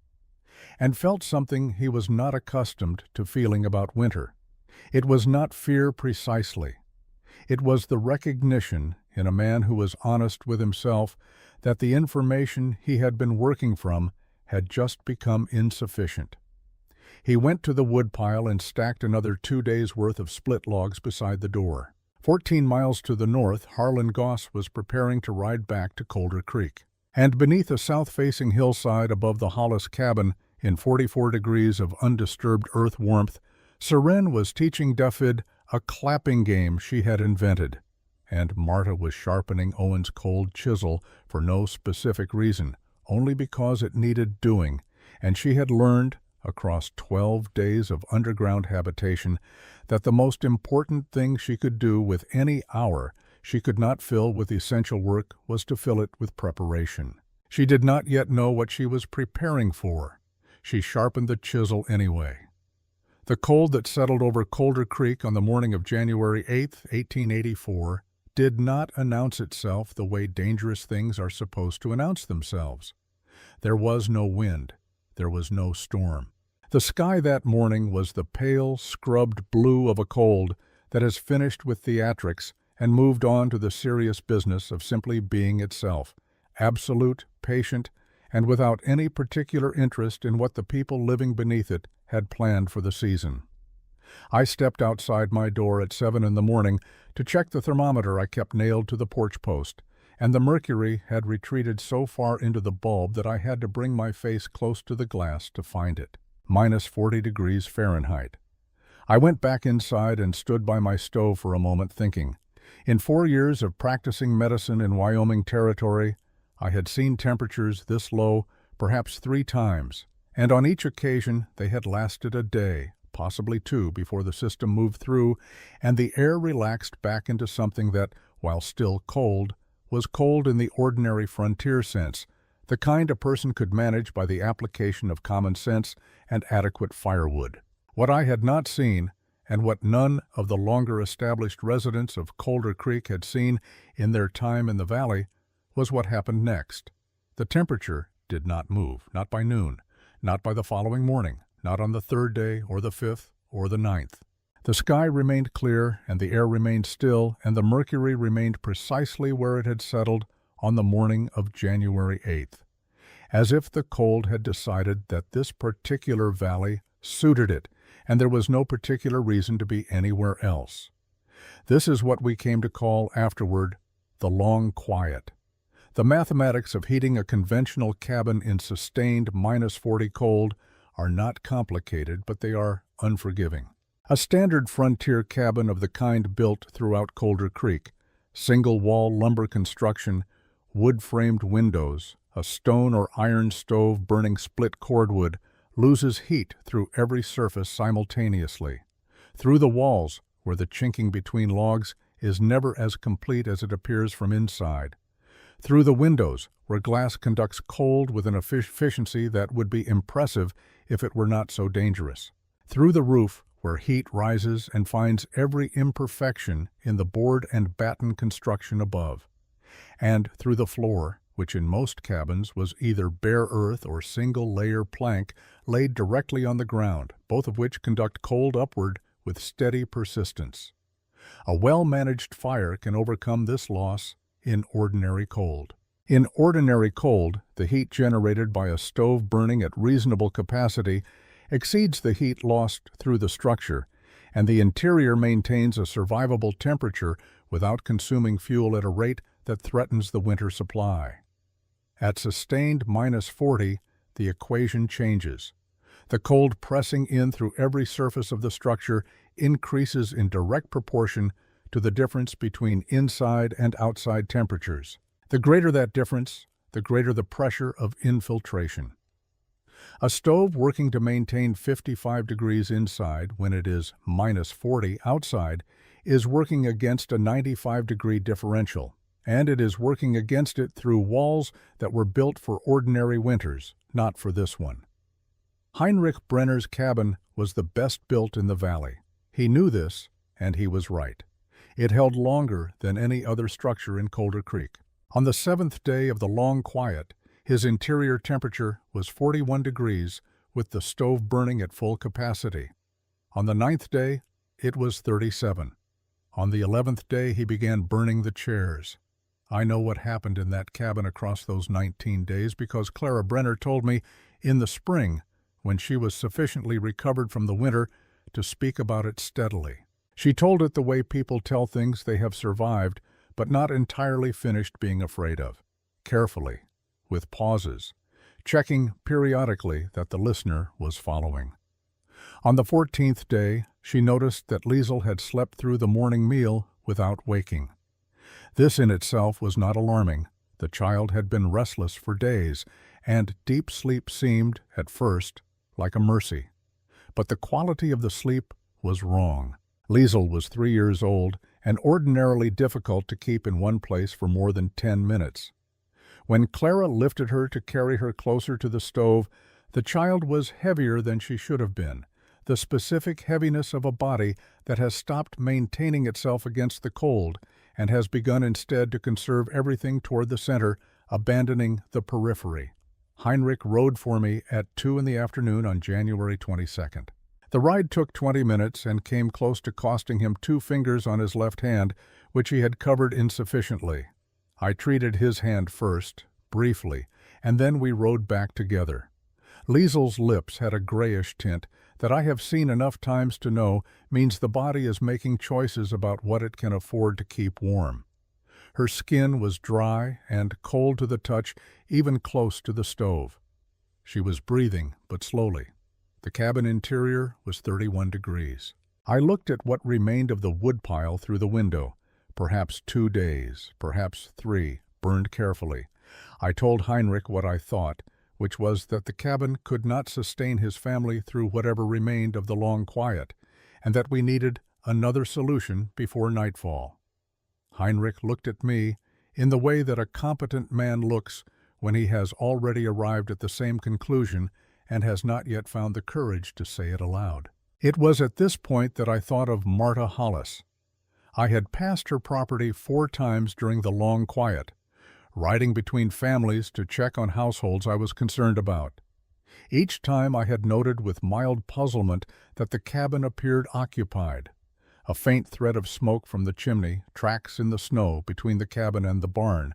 and felt something he was not accustomed to feeling about winter. It was not fear precisely. It was the recognition, in a man who was honest with himself, that the information he had been working from had just become insufficient. He went to the woodpile and stacked another 2 days' worth of split logs beside the door. 14 miles to the north, Harlan Goss was preparing to ride back to Coulder Creek. And beneath a south-facing hillside above the Hollis cabin, in 44 degrees of undisturbed earth warmth, Seren was teaching Daffyd a clapping game she had invented, and Marta was sharpening Owen's cold chisel for no specific reason, only because it needed doing, and she had learned, across 12 days of underground habitation, that the most important thing she could do with any hour she could not fill with essential work was to fill it with preparation. She did not yet know what she was preparing for. She sharpened the chisel anyway. The cold that settled over Coulder Creek on the morning of January 8, 1884, did not announce itself the way dangerous things are supposed to announce themselves. There was no wind. There was no storm. The sky that morning was the pale, scrubbed blue of a cold that has finished with theatrics and moved on to the serious business of simply being itself, absolute, patient, and without any particular interest in what the people living beneath it had planned for the season. I stepped outside my door at 7 in the morning to check the thermometer I kept nailed to the porch post, and the mercury had retreated so far into the bulb that I had to bring my face close to the glass to find it. Minus 40 degrees Fahrenheit. I went back inside and stood by my stove for a moment thinking. In 4 years of practicing medicine in Wyoming Territory, I had seen temperatures this low perhaps 3 times, and on each occasion they had lasted a day, possibly 2, before the system moved through and the air relaxed back into something that, while still cold, was cold in the ordinary frontier sense, the kind a person could manage by the application of common sense and adequate firewood. What I had not seen, and what none of the longer-established residents of Coulder Creek had seen in their time in the valley, was what happened next. The temperature did not move, not by noon, not by the following morning, not on the 3rd day or the 5th or the 9th. The sky remained clear, and the air remained still, and the mercury remained precisely where it had settled on the morning of January 8th, as if the cold had decided that this particular valley suited it, and there was no particular reason to be anywhere else. This is what we came to call afterward the long quiet. The mathematics of heating a conventional cabin in sustained minus 40 cold are not complicated, but they are unforgiving. A standard frontier cabin of the kind built throughout Coulder Creek, Single-wall lumber construction, wood-framed windows, a stone or iron stove burning split cordwood loses heat through every surface simultaneously. Through the walls, where the chinking between logs is never as complete as it appears from inside. Through the windows, where glass conducts cold with an efficiency that would be impressive if it were not so dangerous. Through the roof, where heat rises and finds every imperfection in the board and batten construction above. And through the floor, which in most cabins was either bare earth or single-layer plank laid directly on the ground, both of which conduct cold upward with steady persistence. A well-managed fire can overcome this loss in ordinary cold. In ordinary cold, the heat generated by a stove burning at reasonable capacity exceeds the heat lost through the structure, and the interior maintains a survivable temperature without consuming fuel at a rate that threatens the winter supply. At sustained -40, the equation changes. The cold pressing in through every surface of the structure increases in direct proportion to the difference between inside and outside temperatures. The greater that difference, the greater the pressure of infiltration. A stove working to maintain 55 degrees inside when it is -40 outside is working against a 95-degree differential, and it is working against it through walls that were built for ordinary winters, not for this one. Heinrich Brenner's cabin was the best built in the valley. He knew this, and he was right. It held longer than any other structure in Colder Creek. On the 7th day of the long quiet, his interior temperature was 41 degrees, with the stove burning at full capacity. On the 9th day, it was 37. On the 11th day, he began burning the chairs. I know what happened in that cabin across those 19 days because Clara Brenner told me in the spring, when she was sufficiently recovered from the winter, to speak about it steadily. She told it the way people tell things they have survived, but not entirely finished being afraid of. Carefully, with pauses, checking periodically that the listener was following. On the 14th day, she noticed that Liesel had slept through the morning meal without waking. This in itself was not alarming. The child had been restless for days, and deep sleep seemed, at first, like a mercy. But the quality of the sleep was wrong. Liesel was 3 years old and ordinarily difficult to keep in one place for more than 10 minutes. When Clara lifted her to carry her closer to the stove, the child was heavier than she should have been, the specific heaviness of a body that has stopped maintaining itself against the cold and has begun instead to conserve everything toward the center, abandoning the periphery. Heinrich rode for me at 2 in the afternoon on January 22nd. The ride took 20 minutes and came close to costing him 2 fingers on his left hand, which he had covered insufficiently. I treated his hand first, briefly, and then we rode back together. Liesel's lips had a grayish tint that I have seen enough times to know means the body is making choices about what it can afford to keep warm. Her skin was dry and cold to the touch, even close to the stove. She was breathing, but slowly. The cabin interior was 31 degrees. I looked at what remained of the woodpile through the window. Perhaps 2 days, perhaps 3, burned carefully. I told Heinrich what I thought, which was that the cabin could not sustain his family through whatever remained of the long quiet, and that we needed another solution before nightfall. Heinrich looked at me in the way that a competent man looks when he has already arrived at the same conclusion and has not yet found the courage to say it aloud. It was at this point that I thought of Marta Hollis. I had passed her property 4 times during the long quiet, riding between families to check on households I was concerned about. Each time I had noted with mild puzzlement that the cabin appeared occupied. A faint thread of smoke from the chimney, tracks in the snow between the cabin and the barn,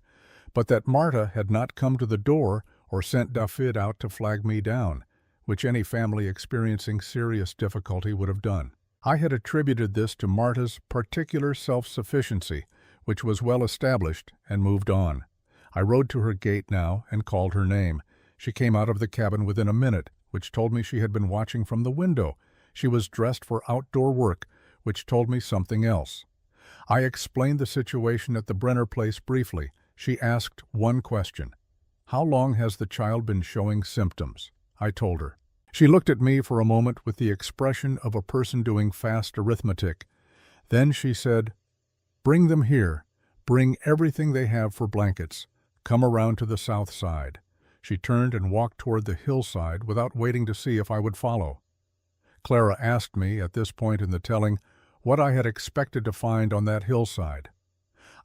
but that Marta had not come to the door or sent David out to flag me down, which any family experiencing serious difficulty would have done. I had attributed this to Marta's particular self-sufficiency, which was well established, and moved on. I rode to her gate now and called her name. She came out of the cabin within a minute, which told me she had been watching from the window. She was dressed for outdoor work, which told me something else. I explained the situation at the Brenner place briefly. She asked one question. "How long has the child been showing symptoms?" I told her. She looked at me for a moment with the expression of a person doing fast arithmetic. Then she said, "Bring them here. Bring everything they have for blankets. Come around to the south side." She turned and walked toward the hillside without waiting to see if I would follow. Clara asked me, at this point in the telling, what I had expected to find on that hillside.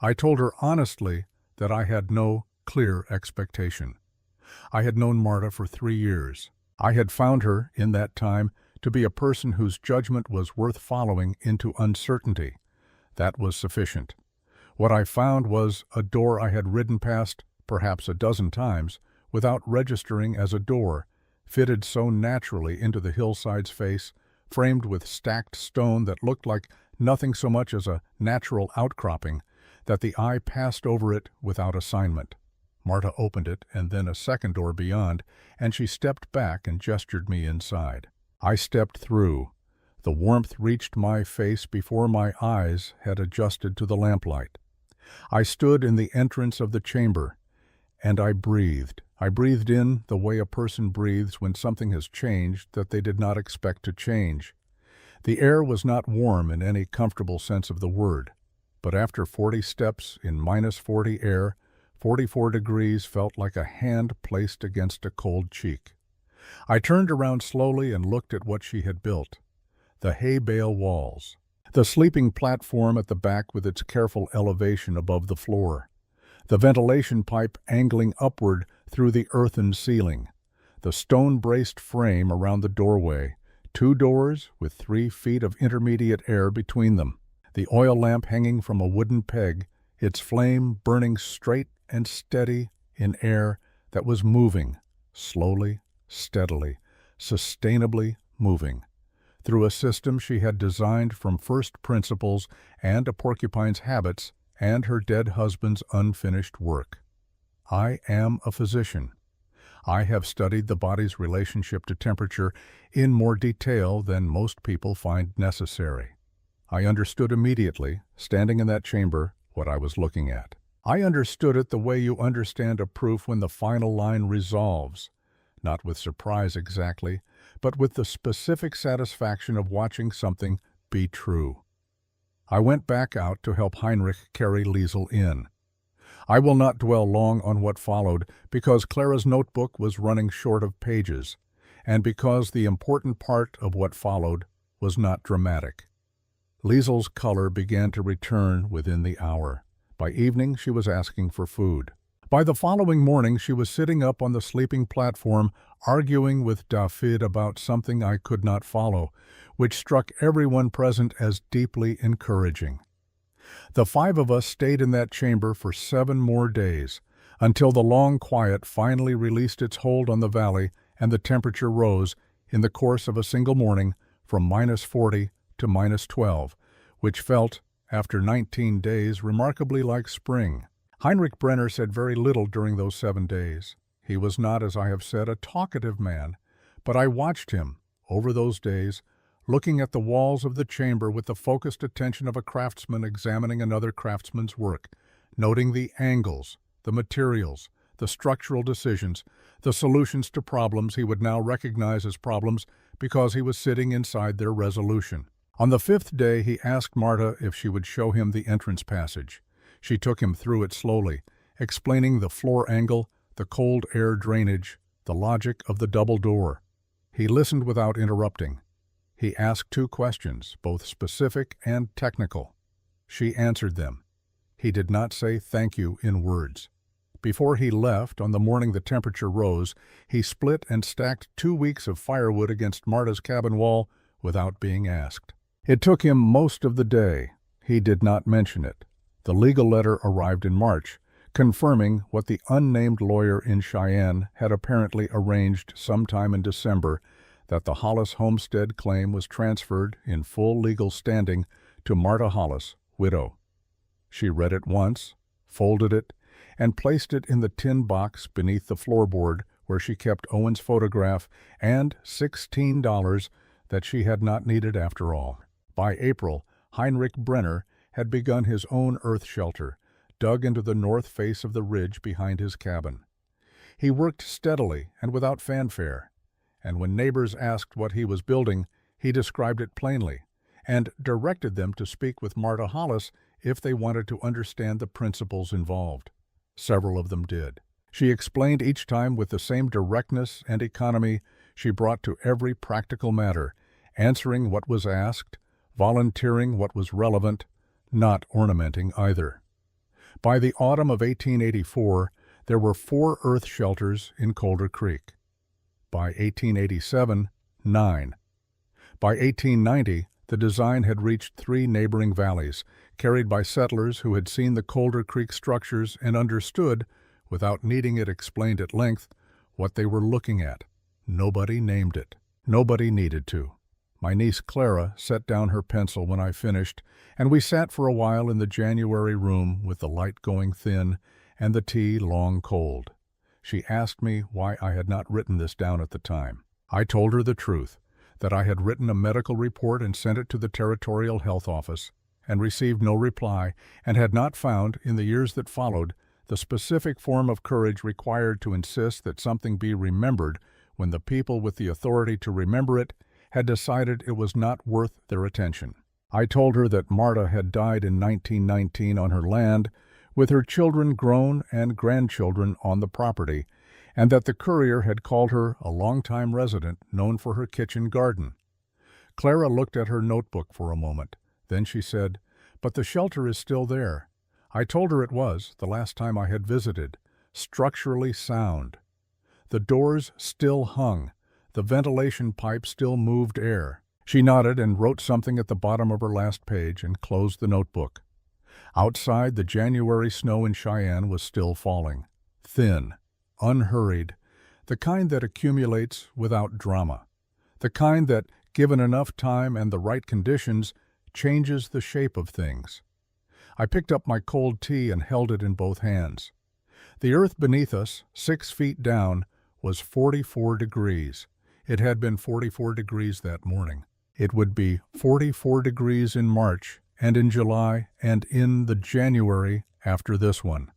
I told her honestly that I had no clear expectation. I had known Marta for 3 years. I had found her, in that time, to be a person whose judgment was worth following into uncertainty. That was sufficient. What I found was a door I had ridden past perhaps a dozen times without registering as a door, fitted so naturally into the hillside's face, framed with stacked stone that looked like nothing so much as a natural outcropping, that the eye passed over it without assignment. Marta opened it, and then a second door beyond, and she stepped back and gestured me inside. I stepped through. The warmth reached my face before my eyes had adjusted to the lamplight. I stood in the entrance of the chamber, and I breathed. I breathed in the way a person breathes when something has changed that they did not expect to change. The air was not warm in any comfortable sense of the word, but after 40 steps in -40 air, 44 degrees felt like a hand placed against a cold cheek. I turned around slowly and looked at what she had built. The hay bale walls. The sleeping platform at the back with its careful elevation above the floor. The ventilation pipe angling upward through the earthen ceiling. The stone-braced frame around the doorway. 2 doors with 3 feet of intermediate air between them. The oil lamp hanging from a wooden peg, its flame burning straight and steady in air that was moving, slowly, steadily, sustainably moving, through a system she had designed from first principles and a porcupine's habits and her dead husband's unfinished work. I am a physician. I have studied the body's relationship to temperature in more detail than most people find necessary. I understood immediately, standing in that chamber, what I was looking at. I understood it the way you understand a proof when the final line resolves, not with surprise exactly, but with the specific satisfaction of watching something be true. I went back out to help Heinrich carry Liesel in. I will not dwell long on what followed, because Clara's notebook was running short of pages, and because the important part of what followed was not dramatic. Liesel's color began to return within the hour. By evening, she was asking for food. By the following morning, she was sitting up on the sleeping platform, arguing with David about something I could not follow, which struck everyone present as deeply encouraging. The 5 of us stayed in that chamber for 7 more days, until the long quiet finally released its hold on the valley and the temperature rose, in the course of a single morning, from -40 to -12, which felt, after 19 days, remarkably like spring. Heinrich Brenner said very little during those 7 days. He was not, as I have said, a talkative man, but I watched him, over those days, looking at the walls of the chamber with the focused attention of a craftsman examining another craftsman's work, noting the angles, the materials, the structural decisions, the solutions to problems he would now recognize as problems because he was sitting inside their resolution. On the 5th day, he asked Marta if she would show him the entrance passage. She took him through it slowly, explaining the floor angle, the cold air drainage, the logic of the double door. He listened without interrupting. He asked 2 questions, both specific and technical. She answered them. He did not say thank you in words. Before he left, on the morning the temperature rose, he split and stacked 2 weeks of firewood against Marta's cabin wall without being asked. It took him most of the day. He did not mention it. The legal letter arrived in March, confirming what the unnamed lawyer in Cheyenne had apparently arranged sometime in December, that the Hollis homestead claim was transferred in full legal standing to Marta Hollis, widow. She read it once, folded it, and placed it in the tin box beneath the floorboard where she kept Owen's photograph and $16 that she had not needed after all. By April, Heinrich Brenner had begun his own earth shelter, dug into the north face of the ridge behind his cabin. He worked steadily and without fanfare, and when neighbors asked what he was building, he described it plainly, and directed them to speak with Marta Hollis if they wanted to understand the principles involved. Several of them did. She explained each time with the same directness and economy she brought to every practical matter, answering what was asked, volunteering what was relevant, not ornamenting either. By the autumn of 1884, there were 4 earth shelters in Colder Creek. By 1887, 9. By 1890, the design had reached 3 neighboring valleys, carried by settlers who had seen the Colder Creek structures and understood, without needing it explained at length, what they were looking at. Nobody named it. Nobody needed to. My niece Clara set down her pencil when I finished, and we sat for a while in the January room with the light going thin and the tea long cold. She asked me why I had not written this down at the time. I told her the truth, that I had written a medical report and sent it to the Territorial Health Office, and received no reply, and had not found, in the years that followed, the specific form of courage required to insist that something be remembered when the people with the authority to remember it had decided it was not worth their attention. I told her that Marta had died in 1919 on her land, with her children grown and grandchildren on the property, and that the courier had called her a long-time resident known for her kitchen garden. Clara looked at her notebook for a moment. Then she said, "But the shelter is still there." I told her it was, the last time I had visited, structurally sound. The doors still hung. The ventilation pipe still moved air. She nodded and wrote something at the bottom of her last page and closed the notebook. Outside, the January snow in Cheyenne was still falling. Thin, unhurried, the kind that accumulates without drama. The kind that, given enough time and the right conditions, changes the shape of things. I picked up my cold tea and held it in both hands. The earth beneath us, 6 feet down, was 44 degrees. It had been 44 degrees that morning. It would be 44 degrees in March and in July and in the January after this one.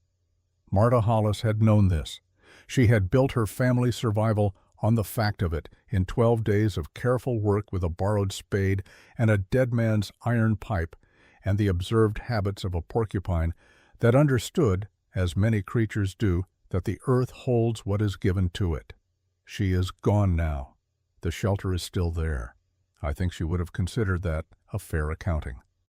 Marta Hollis had known this. She had built her family survival on the fact of it in 12 days of careful work with a borrowed spade and a dead man's iron pipe and the observed habits of a porcupine that understood, as many creatures do, that the earth holds what is given to it. She is gone now. The shelter is still there. I think she would have considered that a fair accounting.